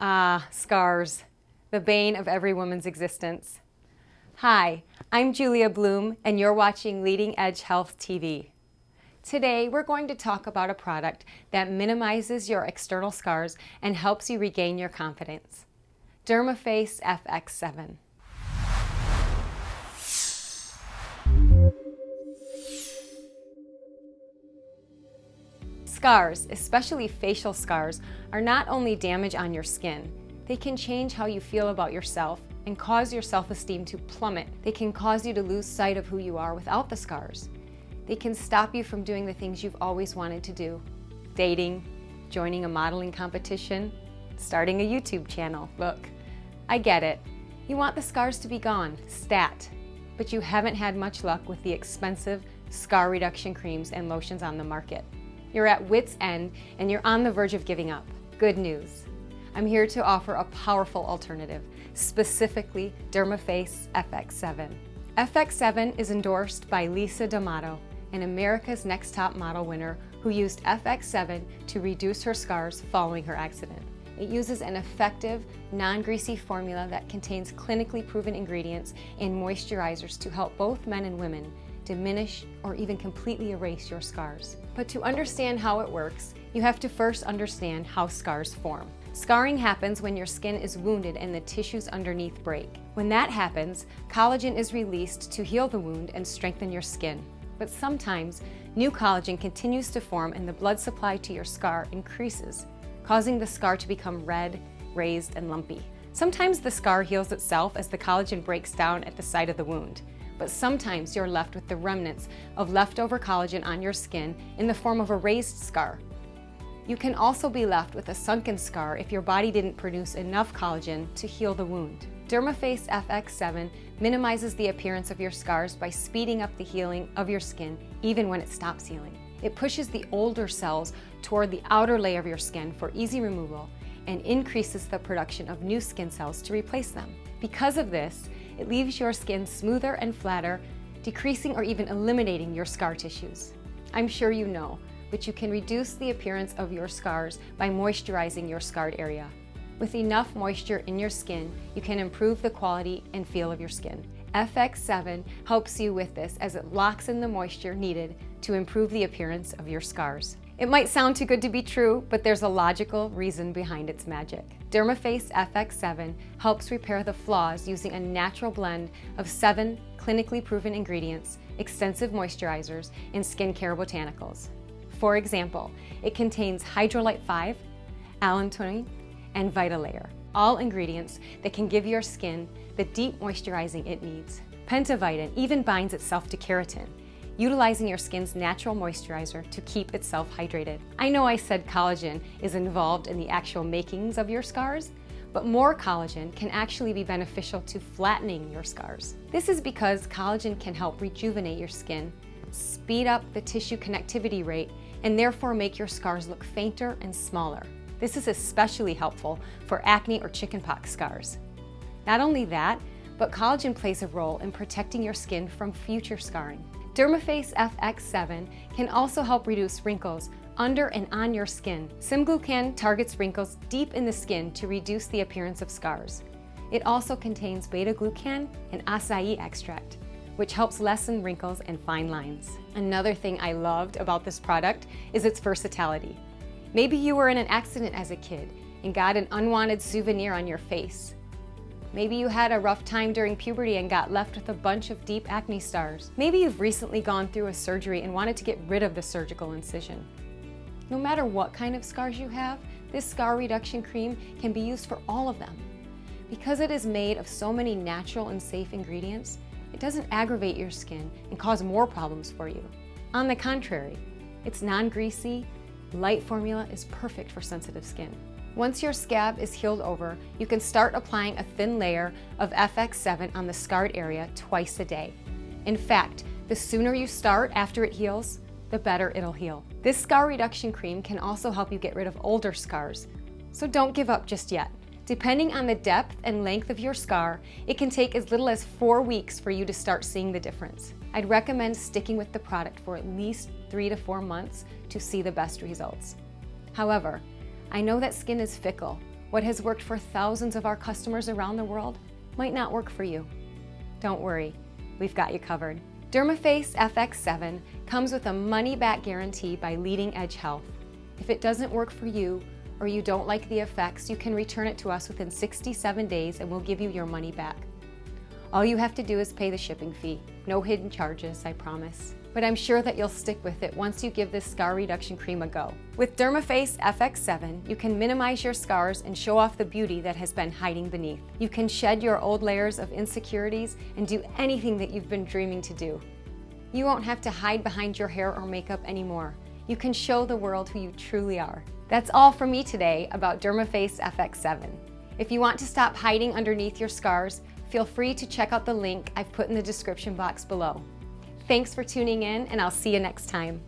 Ah, scars, the bane of every woman's existence. Hi, I'm Julia Bloom, and you're watching Leading Edge Health TV. Today, we're going to talk about a product that minimizes your external scars and helps you regain your confidence. Dermefface FX7. Scars, especially facial scars, are not only damage on your skin, they can change how you feel about yourself and cause your self-esteem to plummet. They can cause you to lose sight of who you are without the scars. They can stop you from doing the things you've always wanted to do. Dating, joining a modeling competition, starting a YouTube channel. Look, I get it. You want the scars to be gone, stat. But you haven't had much luck with the expensive scar reduction creams and lotions on the market. You're at wit's end and you're on the verge of giving up. Good news. I'm here to offer a powerful alternative, specifically Dermefface FX7. FX7 is endorsed by Lisa D'Amato, an America's Next Top Model winner who used FX7 to reduce her scars following her accident. It uses an effective, non-greasy formula that contains clinically proven ingredients and moisturizers to help both men and women diminish or even completely erase your scars. But to understand how it works, you have to first understand how scars form. Scarring happens when your skin is wounded and the tissues underneath break. When that happens, collagen is released to heal the wound and strengthen your skin. But sometimes, new collagen continues to form and the blood supply to your scar increases, causing the scar to become red, raised, and lumpy. Sometimes the scar heals itself as the collagen breaks down at the site of the wound. But sometimes you're left with the remnants of leftover collagen on your skin in the form of a raised scar. You can also be left with a sunken scar if your body didn't produce enough collagen to heal the wound. Dermefface FX7 minimizes the appearance of your scars by speeding up the healing of your skin even when it stops healing. It pushes the older cells toward the outer layer of your skin for easy removal and increases the production of new skin cells to replace them. Because of this, it leaves your skin smoother and flatter, decreasing or even eliminating your scar tissues. I'm sure you know, but you can reduce the appearance of your scars by moisturizing your scarred area. With enough moisture in your skin, you can improve the quality and feel of your skin. FX7 helps you with this as it locks in the moisture needed to improve the appearance of your scars. It might sound too good to be true, but there's a logical reason behind its magic. Dermefface FX7 helps repair the flaws using a natural blend of 7 clinically proven ingredients, extensive moisturizers, and skincare botanicals. For example, it contains Hydrolyte 5, allantoin, and Vitalayer, all ingredients that can give your skin the deep moisturizing it needs. Pentavitin even binds itself to keratin, utilizing your skin's natural moisturizer to keep itself hydrated. I know I said collagen is involved in the actual makings of your scars, but more collagen can actually be beneficial to flattening your scars. This is because collagen can help rejuvenate your skin, speed up the tissue connectivity rate, and therefore make your scars look fainter and smaller. This is especially helpful for acne or chickenpox scars. Not only that, but collagen plays a role in protecting your skin from future scarring. Dermefface FX7 can also help reduce wrinkles under and on your skin. Simglucan targets wrinkles deep in the skin to reduce the appearance of scars. It also contains beta-glucan and acai extract, which helps lessen wrinkles and fine lines. Another thing I loved about this product is its versatility. Maybe you were in an accident as a kid and got an unwanted souvenir on your face. Maybe you had a rough time during puberty and got left with a bunch of deep acne stars. Maybe you've recently gone through a surgery and wanted to get rid of the surgical incision. No matter what kind of scars you have, this scar reduction cream can be used for all of them. Because it is made of so many natural and safe ingredients, it doesn't aggravate your skin and cause more problems for you. On the contrary, its non-greasy, light formula is perfect for sensitive skin. Once your scab is healed over, you can start applying a thin layer of FX7 on the scarred area twice a day. In fact, the sooner you start after it heals, the better it'll heal. This scar reduction cream can also help you get rid of older scars, so don't give up just yet. Depending on the depth and length of your scar, it can take as little as 4 weeks for you to start seeing the difference. I'd recommend sticking with the product for at least 3 to 4 months to see the best results. However, I know that skin is fickle. What has worked for thousands of our customers around the world might not work for you. Don't worry, we've got you covered. Dermefface FX7 comes with a money-back guarantee by Leading Edge Health. If it doesn't work for you or you don't like the effects, you can return it to us within 67 days and we'll give you your money back. All you have to do is pay the shipping fee. No hidden charges, I promise. But I'm sure that you'll stick with it once you give this scar reduction cream a go. With Dermefface FX7, you can minimize your scars and show off the beauty that has been hiding beneath. You can shed your old layers of insecurities and do anything that you've been dreaming to do. You won't have to hide behind your hair or makeup anymore. You can show the world who you truly are. That's all from me today about Dermefface FX7. If you want to stop hiding underneath your scars, feel free to check out the link I've put in the description box below. Thanks for tuning in, and I'll see you next time.